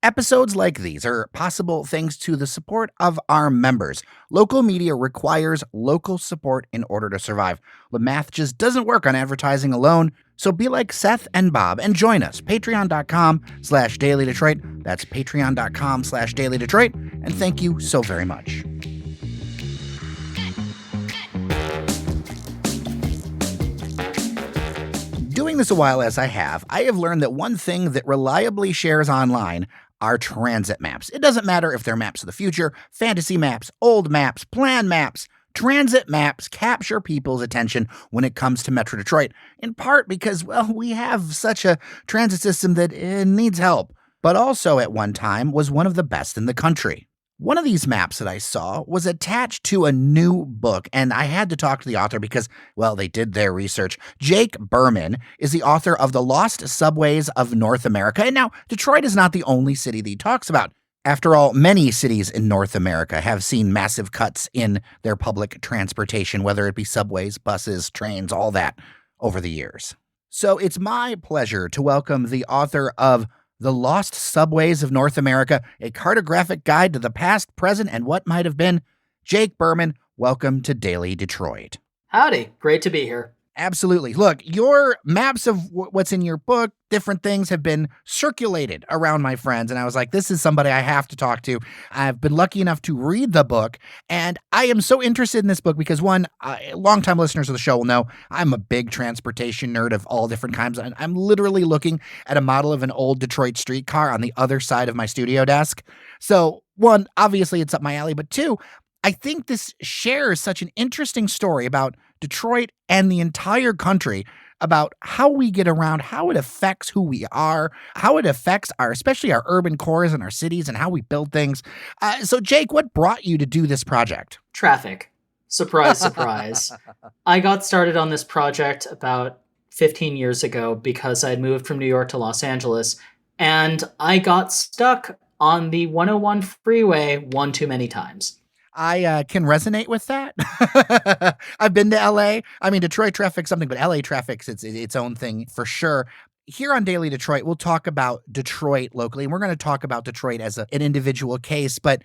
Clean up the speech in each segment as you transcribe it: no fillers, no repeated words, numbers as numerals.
Episodes like these are possible thanks to the support of our members. Local media requires local support in order to survive. The math just doesn't work on advertising alone. So be like Seth and Bob and join us. Patreon.com/dailydetroit. That's patreon.com/dailydetroit. And thank you so very much. Doing this a while as I have learned that one thing that reliably shares online are transit maps. It doesn't matter if they're maps of the future, fantasy maps, old maps, plan maps. Transit maps capture people's attention when it comes to Metro Detroit, in part because, well, we have such a transit system that needs help, but also at one time was one of the best in the country. One of these maps that I saw was attached to a new book, and I had to talk to the author because, well, they did their research. Jake Berman is the author of The Lost Subways of North America, and now Detroit is not the only city that he talks about. After all, many cities in North America have seen massive cuts in their public transportation, whether it be subways, buses, trains, all that, over the years. So it's my pleasure to welcome the author of The Lost Subways of North America, a cartographic guide to the past, present, and what might have been. Jake Berman, welcome to Daily Detroit. Howdy. Great to be here. Absolutely. Look, your maps of what's in your book, different things have been circulated around my friends. And I was like, this is somebody I have to talk to. I've been lucky enough to read the book. And I am so interested in this book because, one, longtime listeners of the show will know I'm a big transportation nerd of all different kinds. I'm literally looking at a model of an old Detroit streetcar on the other side of my studio desk. So, one, obviously it's up my alley. But two, I think this shares such an interesting story about Detroit and the entire country, about how we get around, how it affects who we are, how it affects especially our urban cores and our cities and how we build things. So Jake, what brought you to do this project? Traffic. Surprise, surprise. I got started on this project about 15 years ago because I'd moved from New York to Los Angeles, and I got stuck on the 101 freeway one too many times. I can resonate with that. I've been to LA. I mean, Detroit traffic's something, but LA traffic's its own thing for sure. Here on Daily Detroit, we'll talk about Detroit locally, and we're going to talk about Detroit as an individual case, but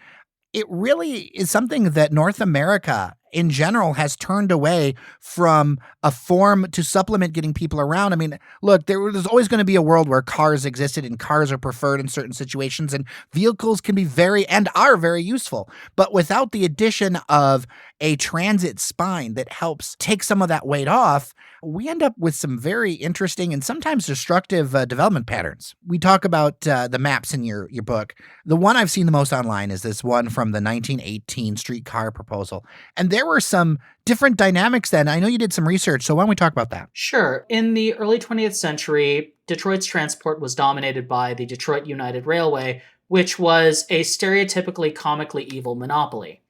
it really is something that North America in general has turned away from a form to supplement getting people around. I mean, look, there's always going to be a world where cars existed and cars are preferred in certain situations, and vehicles can be and are very useful. But without the addition of a transit spine that helps take some of that weight off, we end up with some very interesting and sometimes destructive development patterns. We talk about the maps in your book. The one I've seen the most online is this one from the 1918 streetcar proposal. And there were some different dynamics then. I know you did some research, so why don't we talk about that? Sure. In the early 20th century, Detroit's transport was dominated by the Detroit United Railway, which was a stereotypically comically evil monopoly.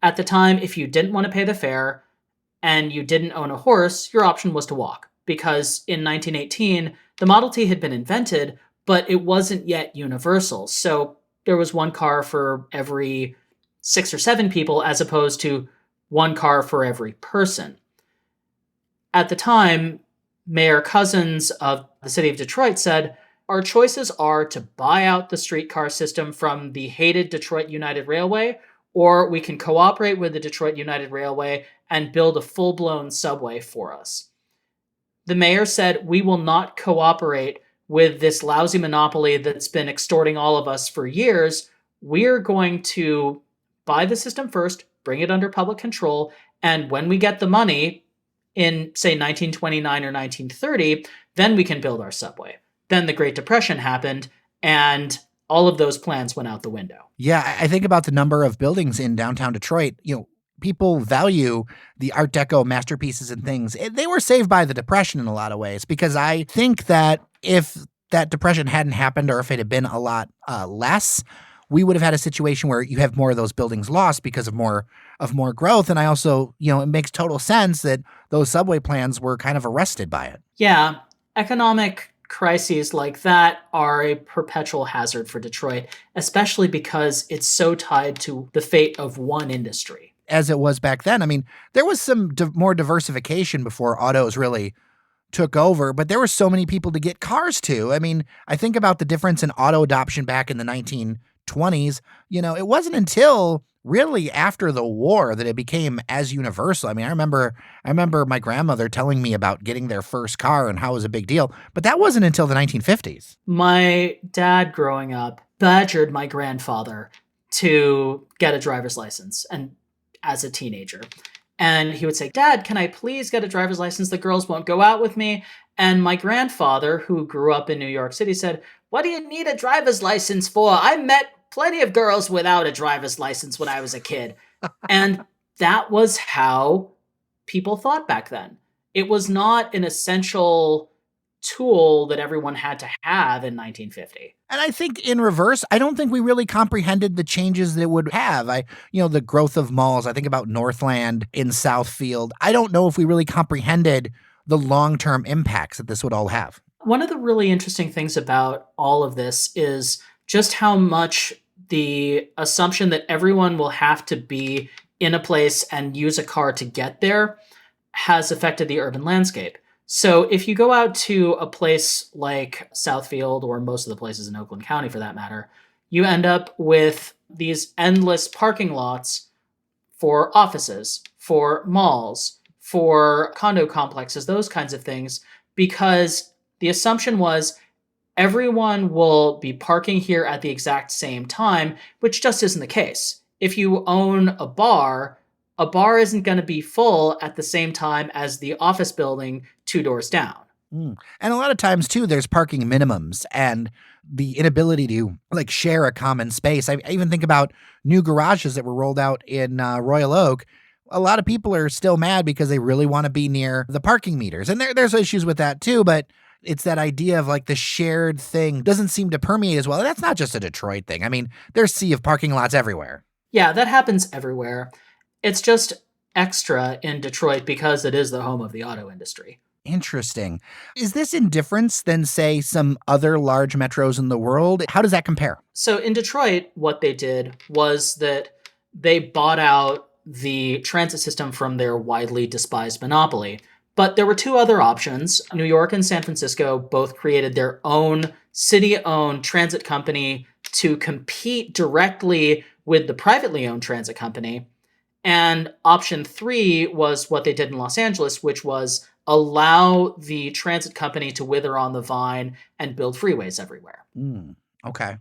At the time, if you didn't want to pay the fare and you didn't own a horse, your option was to walk, because in 1918, the Model T had been invented, but it wasn't yet universal. So there was one car for every 6 or 7 people as opposed to one car for every person. At the time, Mayor Cousins of the city of Detroit said, our choices are to buy out the streetcar system from the hated Detroit United Railway, or we can cooperate with the Detroit United Railway and build a full-blown subway for us. The mayor said, we will not cooperate with this lousy monopoly that's been extorting all of us for years. We're going to buy the system first, bring it under public control, and when we get the money in, say, 1929 or 1930, then we can build our subway. Then the Great Depression happened, and all of those plans went out the window. Yeah, I think about the number of buildings in downtown Detroit. People value the Art Deco masterpieces and things. They were saved by the Depression in a lot of ways, because I think that if that Depression hadn't happened, or if it had been a lot less, we would have had a situation where you have more of those buildings lost because of more growth. And I also, it makes total sense that those subway plans were kind of arrested by it. Yeah, economic crises like that are a perpetual hazard for Detroit, especially because it's so tied to the fate of one industry. As it was back then. I mean, there was some more diversification before autos really took over, but there were so many people to get cars to. I mean, I think about the difference in auto adoption back in the 1920s. It wasn't until really after the war that it became as universal. I mean, I remember my grandmother telling me about getting their first car and how it was a big deal, but that wasn't until the 1950s. My dad growing up badgered my grandfather to get a driver's license and as a teenager. And he would say, "Dad, can I please get a driver's license? The girls won't go out with me." And my grandfather, who grew up in New York City, said, "What do you need a driver's license for? I met plenty of girls without a driver's license when I was a kid." And that was how people thought back then. It was not an essential tool that everyone had to have in 1950. And I think in reverse, I don't think we really comprehended the changes that it would have. The growth of malls. I think about Northland in Southfield. I don't know if we really comprehended the long-term impacts that this would all have. One of the really interesting things about all of this is just how much the assumption that everyone will have to be in a place and use a car to get there has affected the urban landscape. So if you go out to a place like Southfield, or most of the places in Oakland County for that matter, you end up with these endless parking lots for offices, for malls, for condo complexes, those kinds of things, because the assumption was everyone will be parking here at the exact same time, which just isn't the case. If you own a bar isn't going to be full at the same time as the office building 2 doors down. And a lot of times too, there's parking minimums and the inability to share a common space. I even think about new garages that were rolled out in Royal Oak. A lot of people are still mad because they really want to be near the parking meters. And there's issues with that too, but it's that idea of the shared thing doesn't seem to permeate as well. And that's not just a Detroit thing. I mean, there's a sea of parking lots everywhere. Yeah, that happens everywhere. It's just extra in Detroit because it is the home of the auto industry. Interesting. Is this indifference than, say, some other large metros in the world? How does that compare? So in Detroit, what they did was that they bought out the transit system from their widely despised monopoly. But there were 2 other options. New York and San Francisco both created their own city-owned transit company to compete directly with the privately owned transit company. And option 3 was what they did in Los Angeles, which was allow the transit company to wither on the vine and build freeways everywhere. Okay.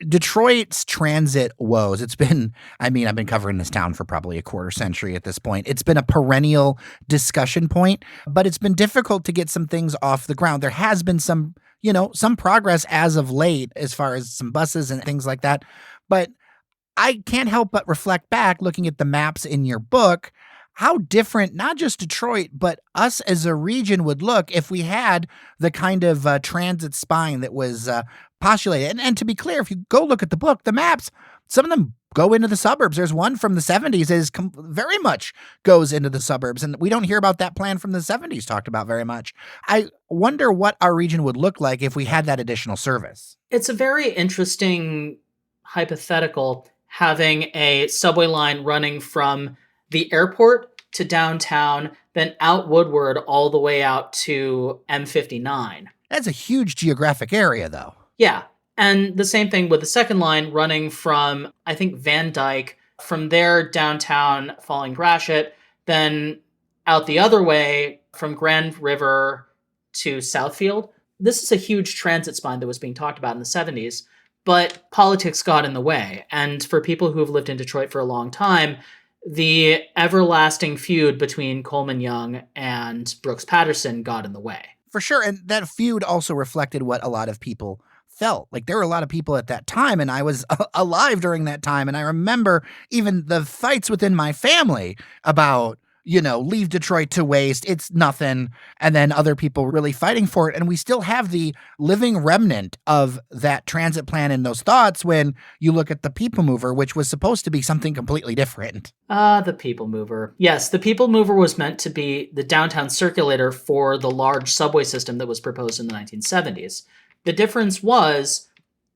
Detroit's transit woes. I've been covering this town for probably a quarter century at this point. It's been a perennial discussion point, but it's been difficult to get some things off the ground. There has been some progress as of late as far as some buses and things like that. But I can't help but reflect back looking at the maps in your book, how different not just Detroit, but us as a region would look if we had the kind of transit spine that was postulated. And to be clear, if you go look at the book, the maps, some of them go into the suburbs. There's one from the 70s that very much goes into the suburbs, and we don't hear about that plan from the 70s talked about very much. I wonder what our region would look like if we had that additional service. It's a very interesting hypothetical, having a subway line running from the airport to downtown, then out Woodward all the way out to M59. That's a huge geographic area, though. Yeah. And the same thing with the second line running from, I think, Van Dyke, from there downtown following Gratiot, then out the other way from Grand River to Southfield. This is a huge transit spine that was being talked about in the 70s. But politics got in the way. And for people who have lived in Detroit for a long time, the everlasting feud between Coleman Young and Brooks Patterson got in the way. For sure. And that feud also reflected what a lot of people felt. There were a lot of people at that time, and I was alive during that time. And I remember even the fights within my family about, leave Detroit to waste. It's nothing. And then other people really fighting for it. And we still have the living remnant of that transit plan and those thoughts when you look at the People Mover, which was supposed to be something completely different. The People Mover. Yes, the People Mover was meant to be the downtown circulator for the large subway system that was proposed in the 1970s. The difference was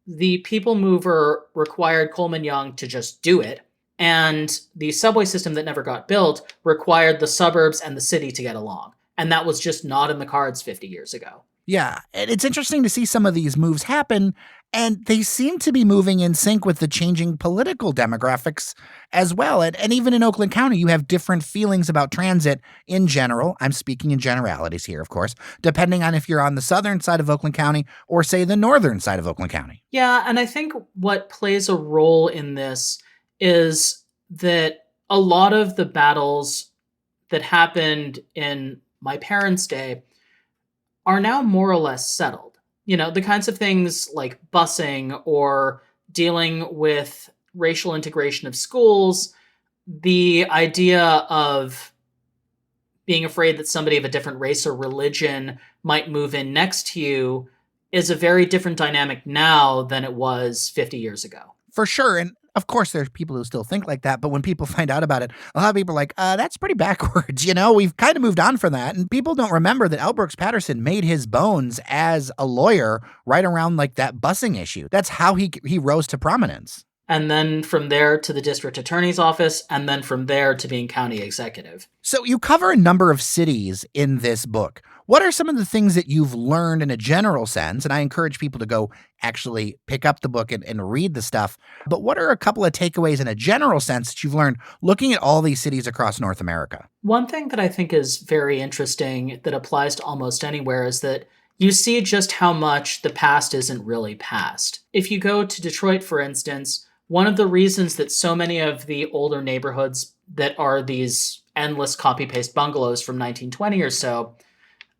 the People Mover required Coleman Young to just do it. And the subway system that never got built required the suburbs and the city to get along. And that was just not in the cards 50 years ago. Yeah, and it's interesting to see some of these moves happen, and they seem to be moving in sync with the changing political demographics as well. And even in Oakland County, you have different feelings about transit in general. I'm speaking in generalities here, of course, depending on if you're on the southern side of Oakland County or, say, the northern side of Oakland County. Yeah, and I think what plays a role in this is that a lot of the battles that happened in my parents' day are now more or less settled. The kinds of things like busing or dealing with racial integration of schools, the idea of being afraid that somebody of a different race or religion might move in next to you is a very different dynamic now than it was 50 years ago. For sure. And of course, there's people who still think like that. But when people find out about it, a lot of people are like, that's pretty backwards. We've kind of moved on from that. And people don't remember that L. Brooks Patterson made his bones as a lawyer right around like that busing issue. That's how he rose to prominence. And then from there to the district attorney's office, and then from there to being county executive. So you cover a number of cities in this book. What are some of the things that you've learned in a general sense? And I encourage people to go actually pick up the book and read the stuff. But what are a couple of takeaways in a general sense that you've learned looking at all these cities across North America? One thing that I think is very interesting that applies to almost anywhere is that you see just how much the past isn't really past. If you go to Detroit, for instance, one of the reasons that so many of the older neighborhoods that are these endless copy-paste bungalows from 1920 or so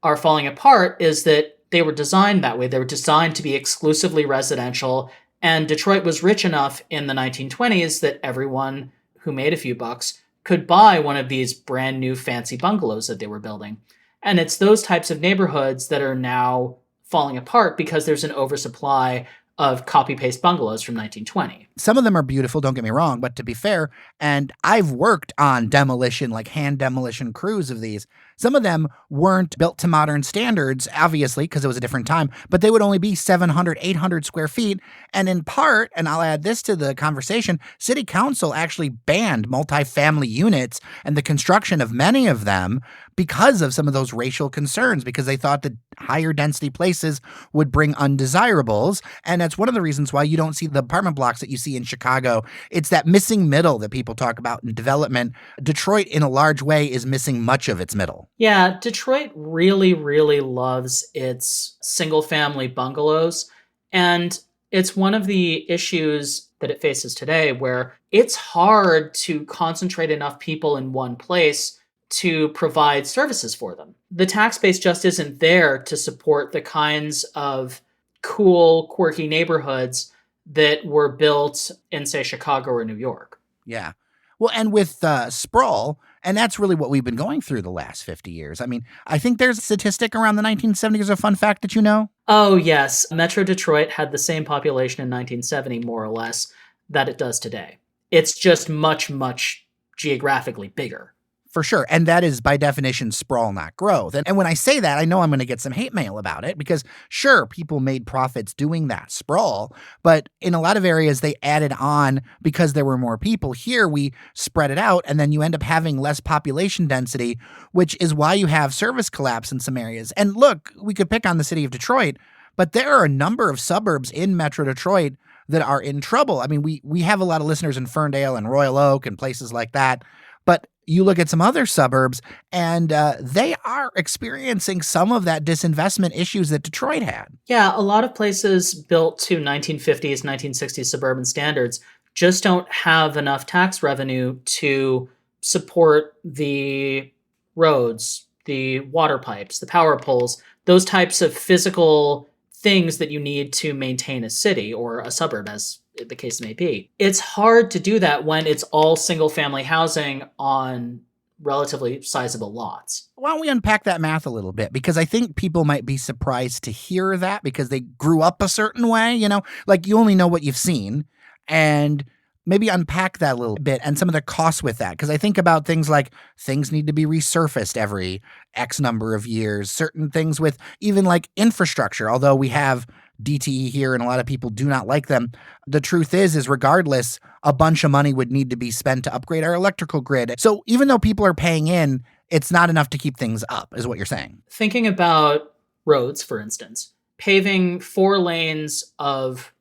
are falling apart is that they were designed that way. They were designed to be exclusively residential, and Detroit was rich enough in the 1920s that everyone who made a few bucks could buy one of these brand new fancy bungalows that they were building. And it's those types of neighborhoods that are now falling apart because there's an oversupply of copy-paste bungalows from 1920. Some of them are beautiful, don't get me wrong, but to be fair, and I've worked on demolition, like hand demolition crews of these. Some of them weren't built to modern standards, obviously, because it was a different time, but they would only be 700, 800 square feet. And in part, and I'll add this to the conversation, City Council actually banned multifamily units and the construction of many of them because of some of those racial concerns, because they thought that higher density places would bring undesirables. And that's one of the reasons why you don't see the apartment blocks that you see in Chicago. It's that missing middle that people talk about in development. Detroit, in a large way, is missing much of its middle. Yeah, Detroit really, really loves its single-family bungalows. And it's one of the issues that it faces today where it's hard to concentrate enough people in one place to provide services for them. The tax base just isn't there to support the kinds of cool, quirky neighborhoods that were built in, say, Chicago or New York. Yeah. Well, and with sprawl, and that's really what we've been going through the last 50 years. I mean, I think there's a statistic around the 1970s, a fun fact that you know? Oh, yes. Metro Detroit had the same population in 1970, more or less, that it does today. It's just much, much geographically bigger. For sure. And that is, by definition, sprawl, not growth. And when I say that, I know I'm going to get some hate mail about it because, sure, people made profits doing that sprawl, but in a lot of areas, they added on because there were more people. Here, we spread it out, and then you end up having less population density, which is why you have service collapse in some areas. And look, we could pick on the city of Detroit, but there are a number of suburbs in Metro Detroit that are in trouble. I mean, we have a lot of listeners in Ferndale and Royal Oak and places like that, but you look at some other suburbs, and they are experiencing some of that disinvestment issues that Detroit had. Yeah, a lot of places built to 1950s, 1960s suburban standards just don't have enough tax revenue to support the roads, the water pipes, the power poles, those types of physical things that you need to maintain a city or a suburb, as the case may be. It's hard to do that when it's all single-family housing on relatively sizable lots. Why don't we unpack that math a little bit? Because I think people might be surprised to hear that because they grew up a certain way, like you only know what you've seen, and maybe unpack that a little bit and some of the costs with that. Because I think about things like things need to be resurfaced every X number of years, certain things with even like infrastructure, although we have DTE here and a lot of people do not like them. The truth is regardless, a bunch of money would need to be spent to upgrade our electrical grid. So even though people are paying in, it's not enough to keep things up, is what you're saying. Thinking about roads, for instance, paving 4 lanes of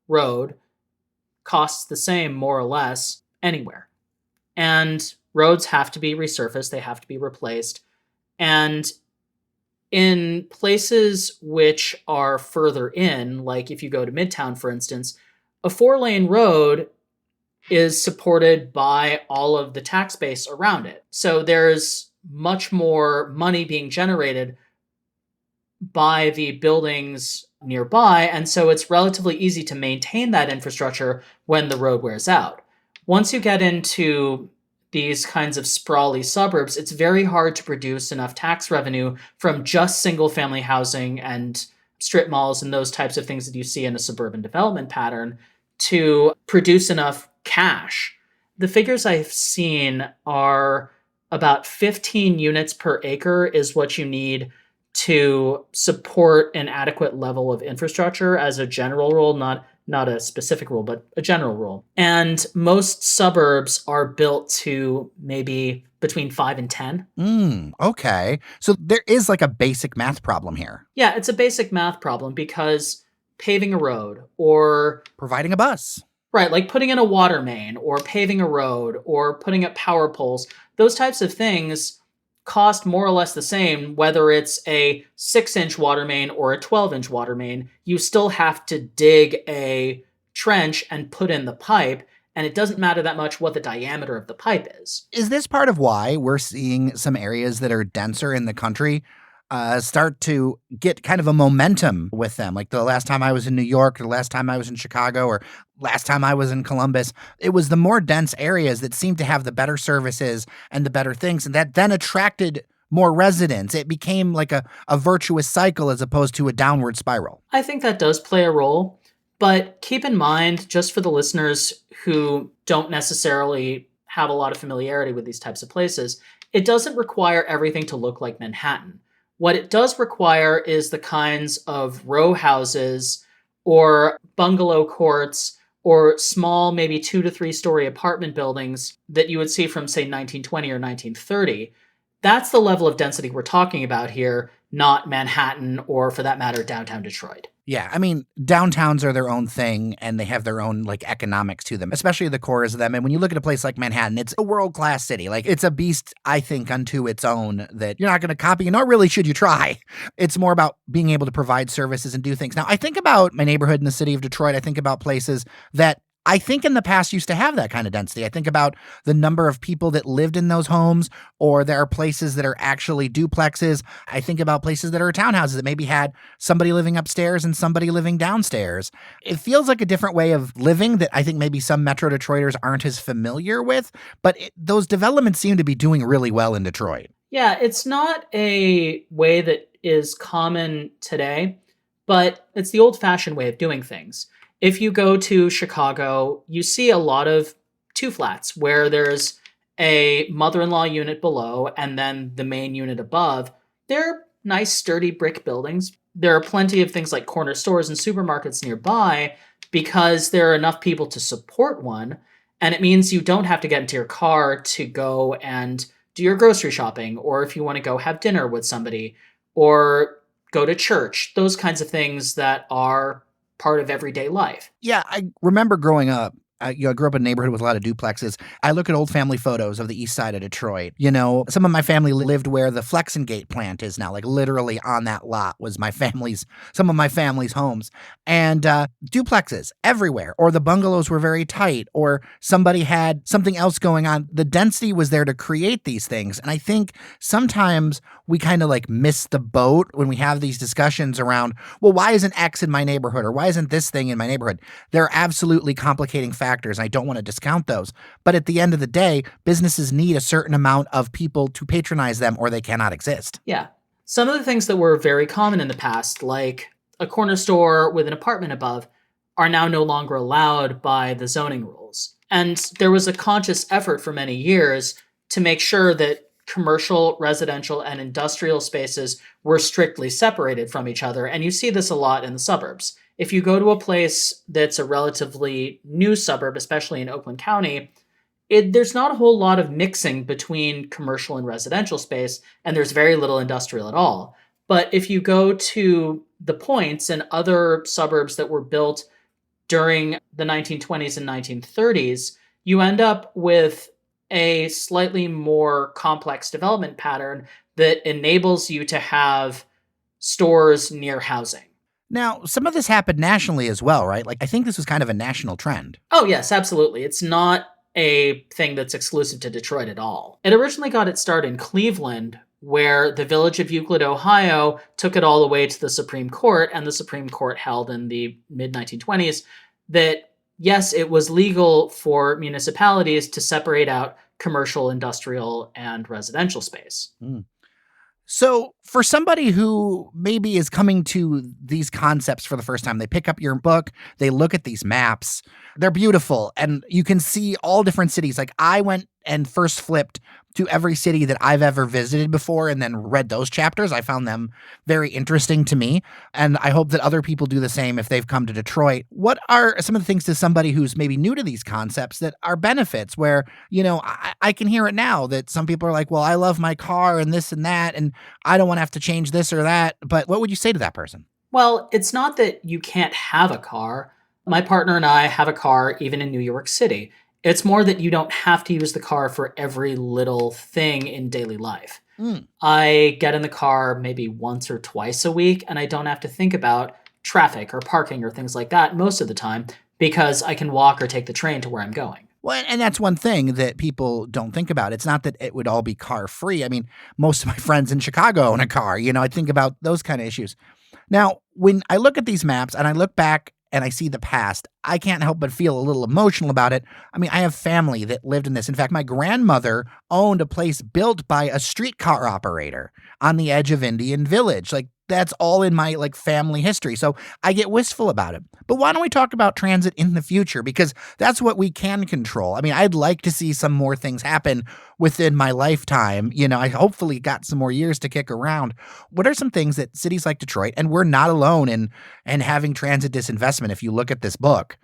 road costs the same, more or less, anywhere. And roads have to be resurfaced, they have to be replaced. And in places which are further in, like if you go to Midtown, for instance, a 4-lane road is supported by all of the tax base around it. So there's much more money being generated by the buildings nearby, and so it's relatively easy to maintain that infrastructure when the road wears out. Once you get into these kinds of sprawly suburbs, it's very hard to produce enough tax revenue from just single family housing and strip malls and those types of things that you see in a suburban development pattern to produce enough cash. The figures I've seen are about 15 units per acre is what you need to support an adequate level of infrastructure as a general rule, not a specific rule, but a general rule. And most suburbs are built to maybe between 5 and 10. Okay. So there is like a basic math problem here. Yeah, it's a basic math problem because paving a road or providing a bus. Right, like putting in a water main or paving a road or putting up power poles, those types of things cost more or less the same, whether it's a 6-inch water main or a 12-inch water main. You still have to dig a trench and put in the pipe, and it doesn't matter that much what the diameter of the pipe is. Is this part of why we're seeing some areas that are denser in the country start to get kind of a momentum with them? Like the last time I was in New York, or the last time I was in Chicago, or last time I was in Columbus, it was the more dense areas that seemed to have the better services and the better things, and that then attracted more residents. It became like a virtuous cycle as opposed to a downward spiral. I think that does play a role, but keep in mind, just for the listeners who don't necessarily have a lot of familiarity with these types of places, it doesn't require everything to look like Manhattan. What it does require is the kinds of row houses or bungalow courts or small, maybe 2 to 3 story apartment buildings that you would see from, say, 1920 or 1930. That's the level of density we're talking about here, not Manhattan or, for that matter, downtown Detroit. Yeah, I mean, downtowns are their own thing, and they have their own, like, economics to them, especially the cores of them. And when you look at a place like Manhattan, it's a world-class city. Like, it's a beast, I think, unto its own that you're not going to copy, nor really should you try. It's more about being able to provide services and do things. Now, I think about my neighborhood in the city of Detroit. I think about places that I think in the past used to have that kind of density. I think about the number of people that lived in those homes, or there are places that are actually duplexes. I think about places that are townhouses that maybe had somebody living upstairs and somebody living downstairs. It feels like a different way of living that I think maybe some Metro Detroiters aren't as familiar with, but those developments seem to be doing really well in Detroit. Yeah, it's not a way that is common today, but it's the old-fashioned way of doing things. If you go to Chicago, you see a lot of 2-flats where there's a mother-in-law unit below and then the main unit above. They're nice, sturdy brick buildings. There are plenty of things like corner stores and supermarkets nearby because there are enough people to support one. And it means you don't have to get into your car to go and do your grocery shopping, or if you want to go have dinner with somebody, or go to church, those kinds of things that are part of everyday life. Yeah, I remember growing up. I grew up in a neighborhood with a lot of duplexes. I look at old family photos of the east side of Detroit. You know, some of my family lived where the Flexengate plant is now. Like literally on that lot was some of my family's homes. And duplexes everywhere. Or the bungalows were very tight. Or somebody had something else going on. The density was there to create these things. And I think sometimes we kind of like miss the boat when we have these discussions around, well, why isn't X in my neighborhood? Or why isn't this thing in my neighborhood? There are absolutely complicating factors. I don't want to discount those. But at the end of the day, businesses need a certain amount of people to patronize them or they cannot exist. Yeah. Some of the things that were very common in the past, like a corner store with an apartment above, are now no longer allowed by the zoning rules. And there was a conscious effort for many years to make sure that commercial, residential, and industrial spaces were strictly separated from each other. And you see this a lot in the suburbs. If you go to a place that's a relatively new suburb, especially in Oakland County, there's not a whole lot of mixing between commercial and residential space, and there's very little industrial at all. But if you go to the points and other suburbs that were built during the 1920s and 1930s, you end up with a slightly more complex development pattern that enables you to have stores near housing. Now, some of this happened nationally as well, right? Like, I think this was kind of a national trend. Oh, yes, absolutely. It's not a thing that's exclusive to Detroit at all. It originally got its start in Cleveland, where the village of Euclid, Ohio, took it all the way to the Supreme Court, and the Supreme Court held in the mid 1920s that, yes, it was legal for municipalities to separate out commercial, industrial, and residential space. Mm. So, for somebody who maybe is coming to these concepts for the first time, they pick up your book, they look at these maps, they're beautiful, and you can see all different cities. Like, I went and first flipped to every city that I've ever visited before and then read those chapters. I found them very interesting to me, and I hope that other people do the same if they've come to Detroit. What are some of the things to somebody who's maybe new to these concepts that are benefits where, I can hear it now that some people are like, well, I love my car and this and that, and I don't want to have to change this or that. But what would you say to that person? Well, it's not that you can't have a car. My partner and I have a car even in New York City. It's more that you don't have to use the car for every little thing in daily life. I get in the car maybe once or twice a week, and I don't have to think about traffic or parking or things like that most of the time because I can walk or take the train to where I'm going. Well, and that's one thing that people don't think about. It's not that it would all be car free. I mean, most of my friends in Chicago own a car. I think about those kind of issues. Now, when I look at these maps and I look back and I see the past, I can't help but feel a little emotional about it. I mean, I have family that lived in this. In fact, my grandmother owned a place built by a streetcar operator on the edge of Indian Village. Like, that's all in my family history. So I get wistful about it. But why don't we talk about transit in the future? Because that's what we can control. I mean, I'd like to see some more things happen within my lifetime. I hopefully got some more years to kick around. What are some things that cities like Detroit, and we're not alone in having transit disinvestment if you look at this book,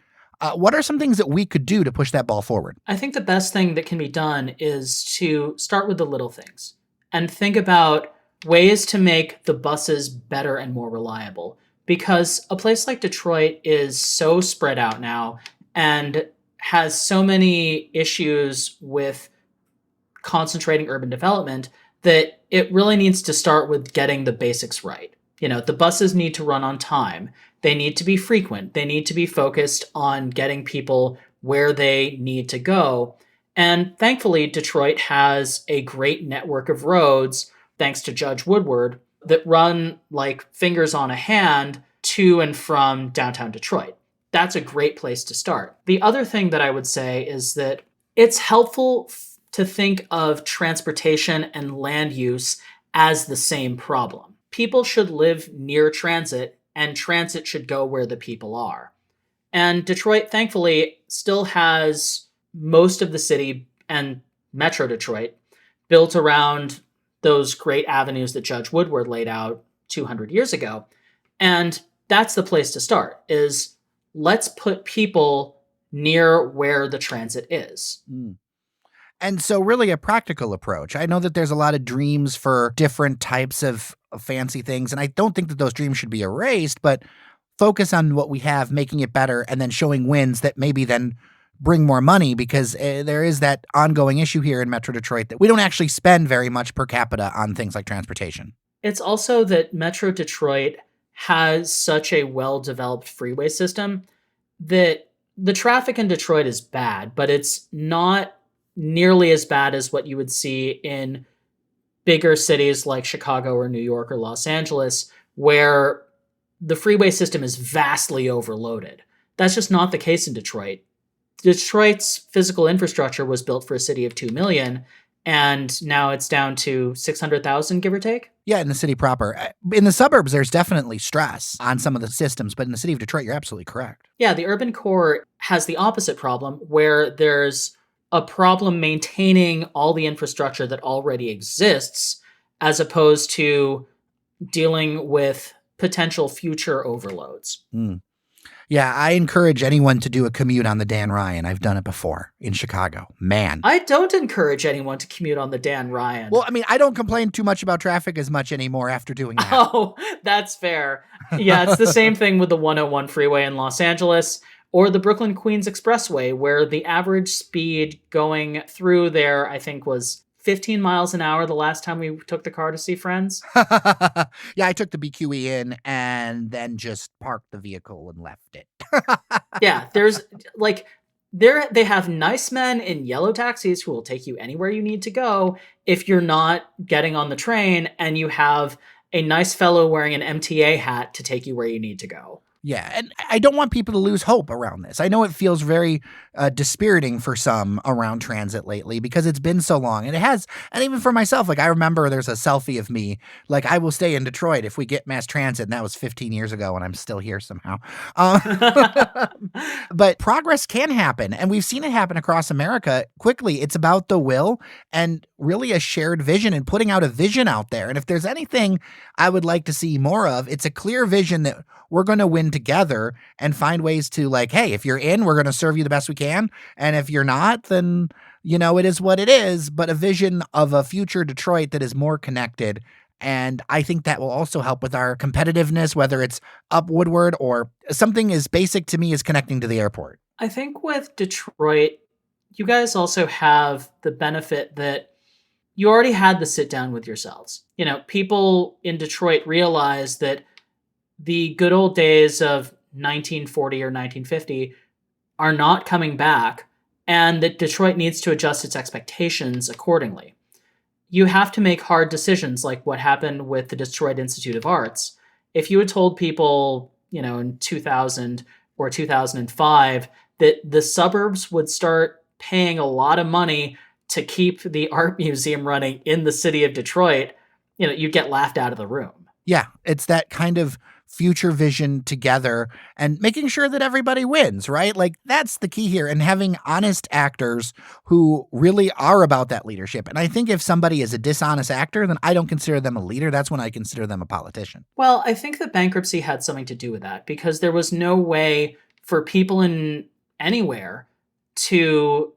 what are some things that we could do to push that ball forward? I think the best thing that can be done is to start with the little things and think about ways to make the buses better and more reliable. Because a place like Detroit is so spread out now and has so many issues with concentrating urban development that it really needs to start with getting the basics right. The buses need to run on time. They need to be frequent. They need to be focused on getting people where they need to go. And thankfully, Detroit has a great network of roads, thanks to Judge Woodward, that run like fingers on a hand to and from downtown Detroit. That's a great place to start. The other thing that I would say is that it's helpful to think of transportation and land use as the same problem. People should live near transit, and transit should go where the people are. And Detroit, thankfully, still has most of the city and Metro Detroit built around those great avenues that Judge Woodward laid out 200 years ago. And that's the place to start, is let's put people near where the transit is. And so really a practical approach. I know that there's a lot of dreams for different types of fancy things, and I don't think that those dreams should be erased, but focus on what we have, making it better, and then showing wins that maybe then bring more money, because there is that ongoing issue here in Metro Detroit that we don't actually spend very much per capita on things like transportation. It's also that Metro Detroit has such a well-developed freeway system that the traffic in Detroit is bad, but it's not nearly as bad as what you would see in bigger cities like Chicago or New York or Los Angeles, where the freeway system is vastly overloaded. That's just not the case in Detroit. Detroit's physical infrastructure was built for a city of 2 million, and now it's down to 600,000, give or take. Yeah, in the city proper. In the suburbs, there's definitely stress on some of the systems, but in the city of Detroit, you're absolutely correct. Yeah, the urban core has the opposite problem, where there's a problem maintaining all the infrastructure that already exists, as opposed to dealing with potential future overloads. Yeah, I encourage anyone to do a commute on the Dan Ryan. I've done it before in Chicago. Man. I don't encourage anyone to commute on the Dan Ryan. Well, I mean, I don't complain too much about traffic as much anymore after doing that. Oh, that's fair. Yeah, it's the same thing with the 101 freeway in Los Angeles or the Brooklyn Queens Expressway, where the average speed going through there, I think, was 15 miles an hour the last time we took the car to see friends. Yeah, I took the BQE in and then just parked the vehicle and left it. Yeah, there's like they have nice men in yellow taxis who will take you anywhere you need to go if you're not getting on the train, and you have a nice fellow wearing an MTA hat to take you where you need to go. Yeah, and I don't want people to lose hope around this. I know it feels very dispiriting for some around transit lately because it's been so long. And it has, and even for myself, like I remember there's a selfie of me, like I will stay in Detroit if we get mass transit. And that was 15 years ago and I'm still here somehow. But progress can happen. And we've seen it happen across America quickly. It's about the will and really a shared vision and putting out a vision out there. And if there's anything I would like to see more of, it's a clear vision that we're going to win together and find ways to like, hey, if you're in, we're going to serve you the best we can. And if you're not, then, you know, it is what it is, but a vision of a future Detroit that is more connected. And I think that will also help with our competitiveness, whether it's up Woodward or something as basic to me as connecting to the airport. I think with Detroit, you guys also have the benefit that you already had the sit down with yourselves. You know, people in Detroit realize that the good old days of 1940 or 1950 are not coming back, and that Detroit needs to adjust its expectations accordingly. You have to make hard decisions like what happened with the Detroit Institute of Arts. If you had told people, you know, in 2000 or 2005 that the suburbs would start paying a lot of money to keep the art museum running in the city of Detroit, you know, you'd get laughed out of the room. Yeah, it's that kind of future vision together and making sure that everybody wins, right? Like that's the key here, and having honest actors who really are about that leadership. And I think if somebody is a dishonest actor, then I don't consider them a leader. That's when I consider them a politician. Well, I think the bankruptcy had something to do with that because there was no way for people in anywhere to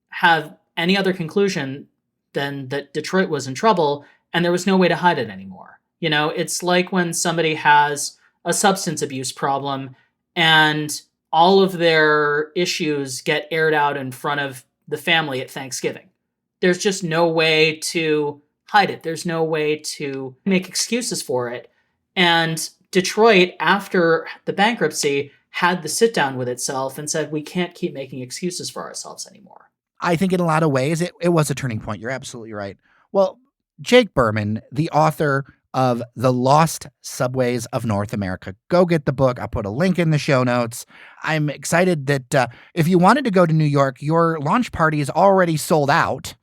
have any other conclusion than that Detroit was in trouble, and there was no way to hide it anymore. You know, it's like when somebody has a substance abuse problem and all of their issues get aired out in front of the family at Thanksgiving. There's just no way to hide it. There's no way to make excuses for it. And Detroit, after the bankruptcy, had the sit down with itself and said, we can't keep making excuses for ourselves anymore. I think in a lot of ways, it was a turning point. You're absolutely right. Well, Jake Berman, the author of The Lost Subways of North America. Go get the book. I'll put a link in the show notes. I'm excited that if you wanted to go to New York, your launch party is already sold out.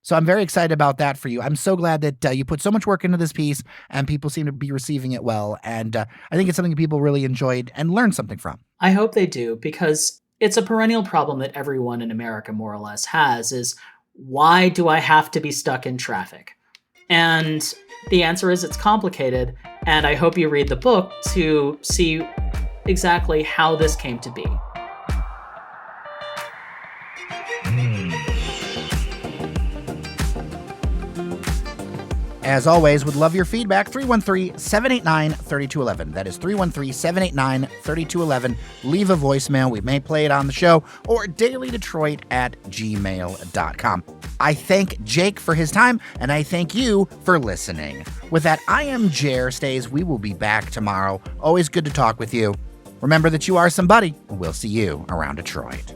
So I'm very excited about that for you. I'm so glad that you put so much work into this piece and people seem to be receiving it well. And I think it's something people really enjoyed and learned something from. I hope they do, because it's a perennial problem that everyone in America more or less has is, why do I have to be stuck in traffic? And the answer is it's complicated, and I hope you read the book to see exactly how this came to be. As always, would love your feedback. 313-789-3211. That is 313-789-3211. Leave a voicemail. We may play it on the show, or dailydetroit@gmail.com. I thank Jake for his time, and I thank you for listening. With that, I am Jer Stays. We will be back tomorrow. Always good to talk with you. Remember that you are somebody, and we'll see you around Detroit.